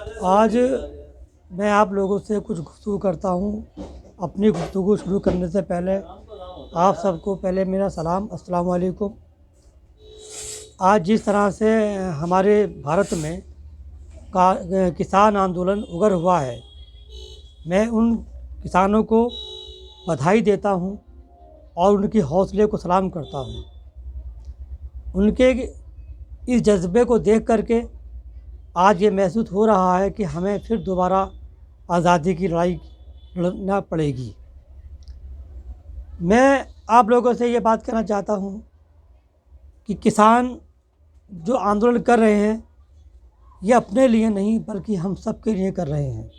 आज मैं आप लोगों से कुछ गुफ्तगू करता हूँ। अपनी गुफ्तगू शुरू करने से पहले आप सबको पहले मेरा सलाम, अस्सलाम वालेकुम। आज जिस तरह से हमारे भारत में किसान आंदोलन उगर हुआ है, मैं उन किसानों को बधाई देता हूँ और उनकी हौसले को सलाम करता हूँ। उनके इस जज्बे को देख कर के आज ये महसूस हो रहा है कि हमें फिर दोबारा आज़ादी की लड़ाई लड़ना पड़ेगी। मैं आप लोगों से ये बात कहना चाहता हूँ कि किसान जो आंदोलन कर रहे हैं, ये अपने लिए नहीं बल्कि हम सब के लिए कर रहे हैं।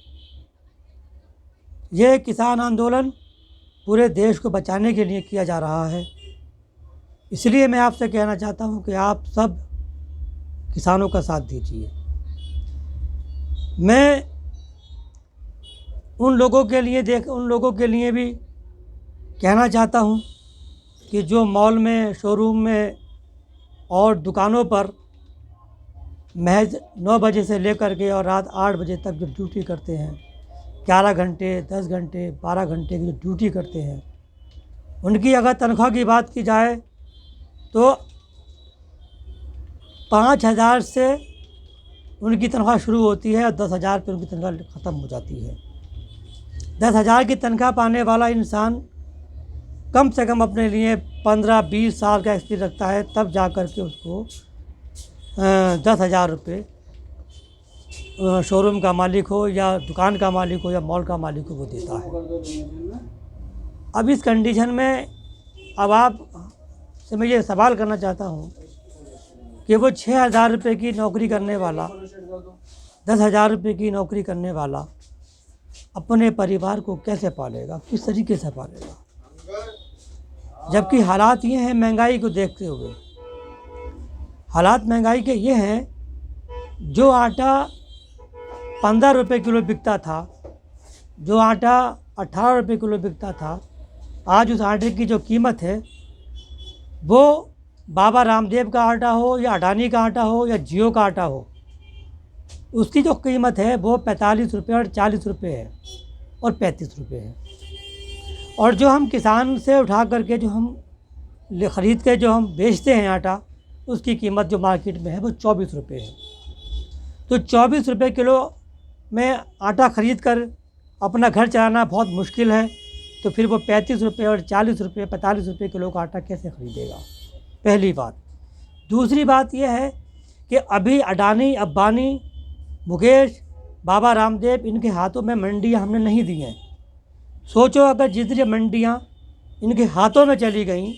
ये किसान आंदोलन पूरे देश को बचाने के लिए किया जा रहा है। इसलिए मैं आपसे कहना चाहता हूँ कि आप सब किसानों का साथ दीजिए। मैं उन लोगों के लिए भी कहना चाहता हूँ कि जो मॉल में, शोरूम में और दुकानों पर महज 9 बजे से लेकर के और रात 8 बजे तक जो ड्यूटी करते हैं, 11 घंटे, 10 घंटे, 12 घंटे की जो ड्यूटी करते हैं, उनकी अगर तनख्वाह की बात की जाए तो 5,000 से उनकी तनख्वाह शुरू होती है और 10,000 पे उनकी तनख्वाह ख़त्म हो जाती है। 10,000 की तनख्वाह पाने वाला इंसान कम से कम अपने लिए 15-20 साल का एक्सपीरियंस रखता है, तब जा कर के उसको 10,000 रुपये शोरूम का मालिक हो या दुकान का मालिक हो या मॉल का मालिक हो वो देता है। अब इस कंडीशन में अब आप से मैं ये सवाल करना चाहता हूँ कि वो 6,000 रुपये की नौकरी करने वाला, 10,000 रुपये की नौकरी करने वाला अपने परिवार को कैसे पालेगा, किस तरीके से पालेगा? जबकि हालात ये हैं महंगाई को देखते हुए, हालात महंगाई के ये हैं, जो आटा 15 रुपये किलो बिकता था, जो आटा 18 रुपये किलो बिकता था, आज उस आटे की जो कीमत है वो बाबा रामदेव का आटा हो या अडानी का आटा हो या जियो का आटा हो, उसकी जो कीमत है वो 45 रुपये और 40 रुपये है और 35 रुपये है। और जो हम किसान से उठा करके जो हम ख़रीद के जो हम बेचते हैं आटा, उसकी कीमत जो मार्केट में है वो 24 रुपये है। तो 24 रुपये किलो में आटा ख़रीद कर अपना घर चलाना बहुत मुश्किल है, तो फिर वो 35 रुपये और 40 रुपये, 45 रुपये किलो का आटा कैसे ख़रीदेगा? पहली बात। दूसरी बात यह है कि अभी अडानी, अंबानी, मुकेश, बाबा रामदेव, इनके हाथों में मंडियां हमने नहीं दी हैं। सोचो अगर जितनी मंडियां इनके हाथों में चली गईं,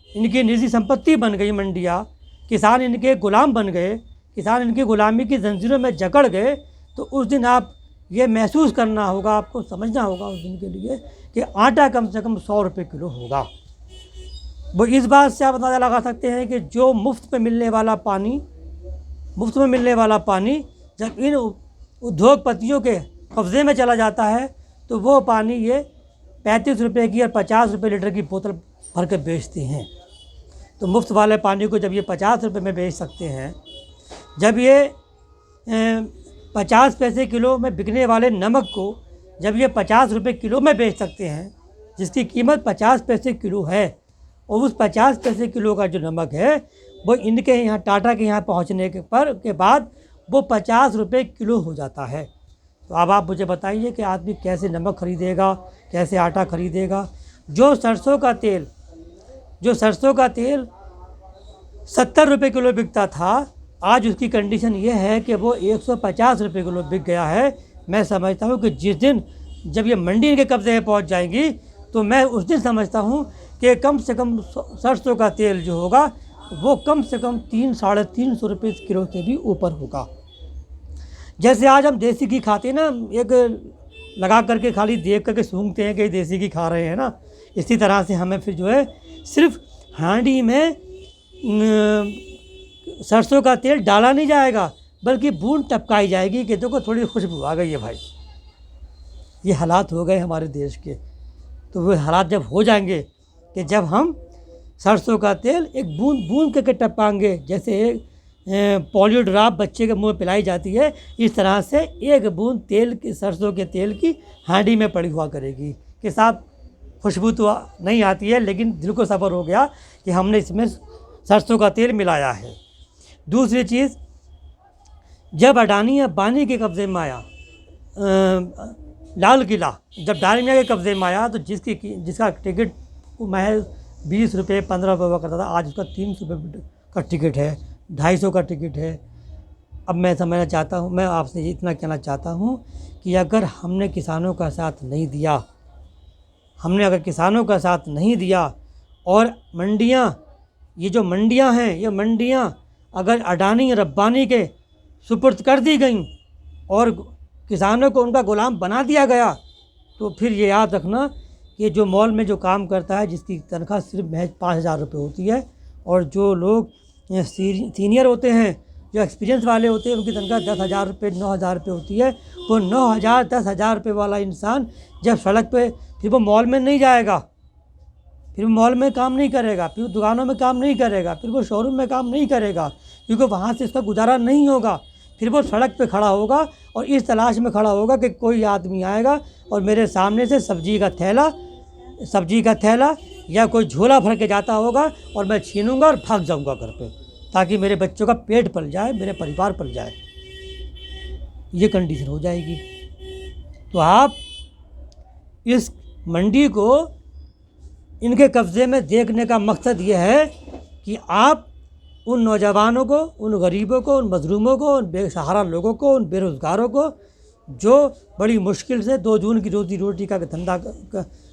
इनकी निजी संपत्ति बन गई मंडियां, किसान इनके गुलाम बन गए, किसान इनकी ग़ुलामी की जंजीरों में जकड़ गए, तो उस दिन आप ये महसूस करना होगा, आपको समझना होगा उस दिन के लिए कि आटा कम से कम 100 रुपये किलो होगा। वो इस बात से आप अंदाज़ा लगा सकते हैं कि जो मुफ्त में मिलने वाला पानी जब इन उद्योगपतियों के कब्ज़े में चला जाता है, तो वो पानी ये 35 रुपये की और 50 रुपये लीटर की बोतल भर के बेचते हैं। तो मुफ्त वाले पानी को जब ये 50 रुपये में बेच सकते हैं, जब ये 50 पैसे किलो में बिकने वाले नमक को जब ये 50 रुपये किलो में बेच सकते हैं, जिसकी कीमत 50 पैसे किलो है, और उस 50 पैसे किलो का जो नमक है वो इनके यहाँ टाटा के यहाँ पहुँचने के बाद वो 50 रुपये किलो हो जाता है। तो अब आप मुझे बताइए कि आदमी कैसे नमक ख़रीदेगा, कैसे आटा ख़रीदेगा? जो सरसों का तेल 70 रुपये किलो बिकता था, आज उसकी कंडीशन ये है कि वो 150 रुपये किलो बिक गया है। मैं समझता हूँ कि जिस दिन जब ये मंडी के कब्ज़े में पहुँच जाएंगी, तो मैं उस दिन समझता हूँ कि कम से कम सरसों का तेल जो होगा वो कम से कम 300-350 रुपये किलो से भी ऊपर होगा। जैसे आज हम देसी घी खाते हैं ना, एक लगा करके खाली देख करके सूंघते हैं कि देसी घी खा रहे हैं ना, इसी तरह से हमें फिर जो है सिर्फ हांडी में सरसों का तेल डाला नहीं जाएगा, बल्कि बूंद टपकाई जाएगी कि देखो थोड़ी खुशबू आ गई है भाई। ये हालात हो गए हमारे देश के। तो वो हालात जब हो जाएंगे कि जब हम सरसों का तेल एक बूंद बूंद करके टपकाएंगे, जैसे पोलियो ड्रॉप बच्चे के मुंह में पिलाई जाती है, इस तरह से एक बूंद तेल की, सरसों के तेल की हांडी में पड़ी हुआ करेगी। कि साहब खुशबू तो नहीं आती है, लेकिन दिल को सब्र हो गया कि हमने इसमें सरसों का तेल मिलाया है। दूसरी चीज़, जब अडानी अंबानी के कब्ज़े में आया लाल किला, जब डालमिया के कब्ज़े में आया, तो जिसका टिकट महज 20 रुपये 15 रुपये हुआ करता था, आज उसका 300 रुपये का टिकट है, 250 का टिकट है। अब मैं समझना चाहता हूँ, मैं आपसे इतना कहना चाहता हूँ कि अगर हमने किसानों का साथ नहीं दिया, अगर किसानों का साथ नहीं दिया और मंडियाँ, ये जो मंडियाँ हैं, ये मंडियाँ अगर अडानी रब्बानी के सुपुर्द कर दी गई और किसानों को उनका गुलाम बना दिया गया, तो फिर ये याद रखना कि जो मॉल में जो काम करता है, जिसकी तनख्वाह सिर्फ महज 5,000 रुपये होती है, और जो लोग सीनियर होते हैं, जो एक्सपीरियंस वाले होते हैं, उनकी तनख्वाह 10,000 रुपये 9,000 रुपये होती है। वो 9,000 10,000 रुपये वाला इंसान जब सड़क पे, फिर वो मॉल में नहीं जाएगा, फिर वो मॉल में काम नहीं करेगा, फिर वो दुकानों में काम नहीं करेगा, फिर वो शोरूम में काम नहीं करेगा, क्योंकि वहाँ से उसका गुजारा नहीं होगा। फिर वो सड़क पे खड़ा होगा और इस तलाश में खड़ा होगा कि कोई आदमी आएगा और मेरे सामने से सब्जी का थैला या कोई झोला भर के जाता होगा और मैं छीनूंगा और भाग जाऊंगा घर पे, ताकि मेरे बच्चों का पेट पल जाए, मेरे परिवार पल जाए। ये कंडीशन हो जाएगी। तो आप इस मंडी को इनके कब्ज़े में देखने का मकसद ये है कि आप उन नौजवानों को, उन गरीबों को, उन मजलूमों को, उन बेसहारा लोगों को, उन बेरोज़गारों को, जो बड़ी मुश्किल से 2 जून की रोज़ी रोटी का धंधा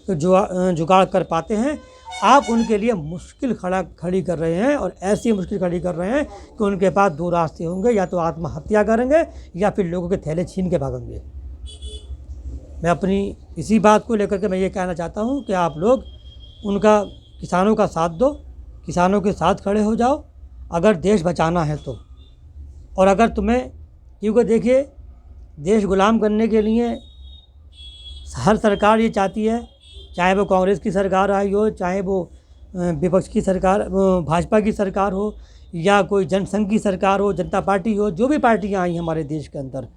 जुगाड़ कर पाते हैं, आप उनके लिए मुश्किल खड़ी कर रहे हैं। और ऐसी मुश्किल खड़ी कर रहे हैं कि उनके पास 2 रास्ते होंगे, या तो आत्महत्या करेंगे या फिर लोगों के थैले छीन के भागेंगे। मैं अपनी इसी बात को लेकर के मैं ये कहना चाहता हूँ कि आप लोग उनका, किसानों का साथ दो, किसानों के साथ खड़े हो जाओ अगर देश बचाना है तो। और अगर तुम्हें, क्योंकि देखिए, देश गुलाम करने के लिए हर सरकार ये चाहती है, चाहे वो कांग्रेस की सरकार आई हो, चाहे वो विपक्ष की सरकार, भाजपा की सरकार हो, या कोई जनसंघ की सरकार हो, जनता पार्टी हो, जो भी पार्टियां आई हमारे देश के अंदर,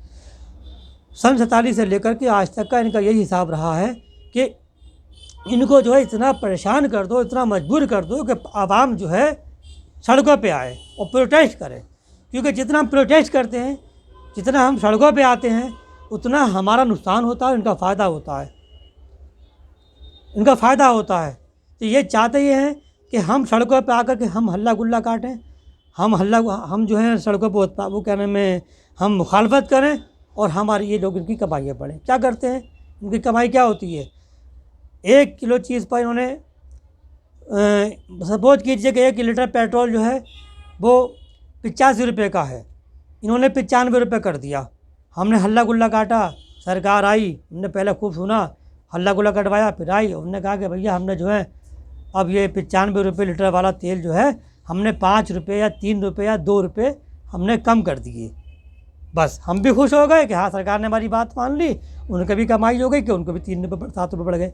सन 47 से लेकर के आज तक का इनका यही हिसाब रहा है कि इनको जो है इतना परेशान कर दो, इतना मजबूर कर दो कि आवाम जो है सड़कों पे आए और प्रोटेस्ट करें। क्योंकि जितना हम प्रोटेस्ट करते हैं, जितना हम सड़कों पे आते हैं, उतना हमारा नुकसान होता है, इनका फ़ायदा होता है, इनका फ़ायदा होता है। तो ये चाहते ये हैं कि हम सड़कों पे आकर के हम हल्ला गुल्ला काटें, हम जो है सड़कों पर वो कहने में हम मुखालफत करें, और हमारी ये लोग इनकी कमाइयाँ बढ़ें। क्या करते हैं, इनकी कमाई क्या होती है? 1 किलो चीज़ पर इन्होंने सपोज कीजिए कि 1 लीटर पेट्रोल जो है वो 85 रुपये का है, इन्होंने 95 रुपये कर दिया। हमने हल्ला गुल्ला काटा, सरकार आई, हमने पहले खूब सुना, हल्ला गुल्ला कटवाया, फिर आई, उन्होंने कहा कि भैया हमने जो है अब ये 95 रुपये लीटर वाला तेल जो है हमने 5 रुपये या 3 रुपये या 2 रुपये हमने कम कर दिए। बस हम भी खुश हो गए कि हाँ, सरकार ने हमारी बात मान ली, उनकी भी कमाई हो गई कि उनको भी 3 रुपये 7 रुपये बढ़ गए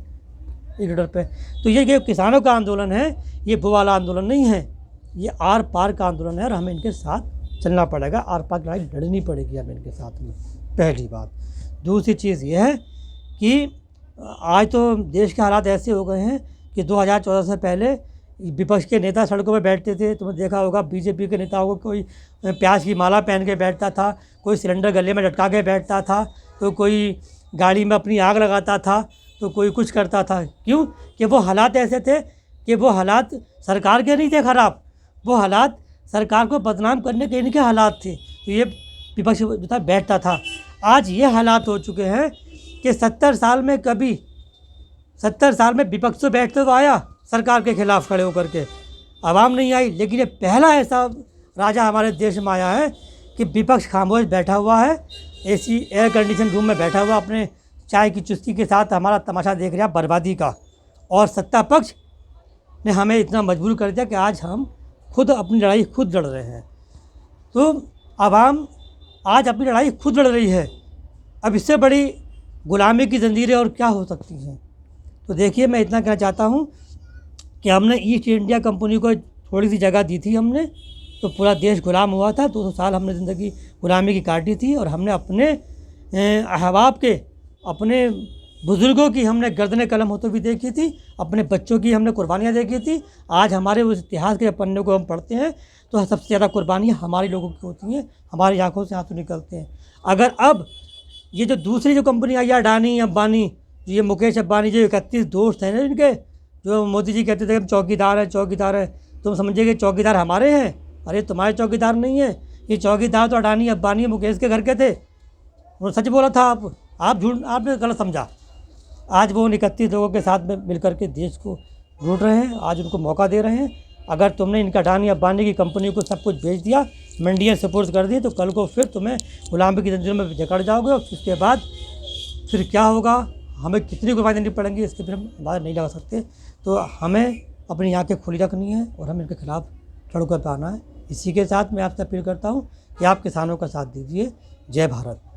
1 लीटर पे। तो ये किसानों का आंदोलन है, ये वो वाला आंदोलन नहीं है, ये आर पार का आंदोलन है, और हमें इनके साथ चलना पड़ेगा, आर पार की लड़ाई लड़नी पड़ेगी हमें इनके साथ में, पहली बात। दूसरी चीज़ ये है कि आज तो देश के हालात ऐसे हो गए हैं कि 2014 से पहले विपक्ष के नेता सड़कों पर बैठते थे। तुमने देखा होगा बीजेपी के नेताओं को कोई प्याज की माला पहन के बैठता था, कोई सिलेंडर गले में लटका के बैठता था, तो कोई गाड़ी में अपनी आग लगाता था, तो कोई कुछ करता था। क्यों? कि वो हालात ऐसे थे कि वो हालात सरकार के नहीं थे ख़राब, वो हालात सरकार को बदनाम करने के इनके हालात थे, तो ये विपक्ष जो था बैठता था। आज ये हालात हो चुके हैं कि 70 साल में विपक्ष तो बैठते हुए आया सरकार के खिलाफ खड़े होकर के, आवाम नहीं आई। लेकिन ये पहला ऐसा राजा हमारे देश में आया है कि विपक्ष खामोश बैठा हुआ है, एसी एयर कंडीशन रूम में बैठा हुआ अपने चाय की चुस्की के साथ हमारा तमाशा देख रहा बर्बादी का, और सत्ता पक्ष ने हमें इतना मजबूर कर दिया कि आज हम खुद अपनी लड़ाई खुद लड़ रहे हैं। तो आवाम आज अपनी लड़ाई खुद लड़ रही है। अब इससे बड़ी गुलामी की ज़ंजीरें और क्या हो सकती हैं? तो देखिए, मैं इतना कहना चाहता हूँ कि हमने ईस्ट इंडिया कंपनी को थोड़ी सी जगह दी थी हमने, तो पूरा देश गुलाम हुआ था। 200 साल हमने ज़िंदगी गुलामी की काटी थी और हमने अपने अहबाब के, अपने बुज़ुर्गों की हमने गर्दनें कलम होते भी देखी थी, अपने बच्चों की हमने कुर्बानियाँ देखी थी। आज हमारे उस इतिहास के पन्ने को हम पढ़ते हैं तो सबसे ज़्यादा कुर्बानियाँ हमारे लोगों की होती हैं, हमारी आँखों से आंसू निकलते हैं। अगर अब ये जो दूसरी जो कंपनी आई है, अडानी अंबानी, जो ये मुकेश अंबानी, जो 31 दोस्त हैं ना इनके, जो मोदी जी कहते थे हम चौकीदार हैं, चौकीदार हैं, तुम समझिए कि चौकीदार हमारे हैं। अरे तुम्हारे चौकीदार नहीं है, ये चौकीदार तो अडानी अंबानी मुकेश के घर के थे। वो सच बोला था, आप झूठ, आपने गलत समझा। आज वो 31 लोगों के साथ में मिलकर के देश को लूट रहे हैं, आज उनको मौका दे रहे हैं। अगर तुमने इनका अडानी अंबानी की कंपनी को सब कुछ बेच दिया, मंडियाँ सुपुर्द कर दी, तो कल को फिर तुम्हें गुलामी की जंजीरों में जकड़ जाओगे और उसके बाद फिर क्या होगा, हमें कितनी कुर्बानी देनी पड़ेंगी इसके फिर हम अंदाज़ा नहीं लगा सकते। तो हमें अपनी आँखें खुली रखनी है और हमें इनके खिलाफ़ लड़ कर पाना है। इसी के साथ मैं आपसे अपील करता हूँ कि आप किसानों का साथ दीजिए। जय भारत।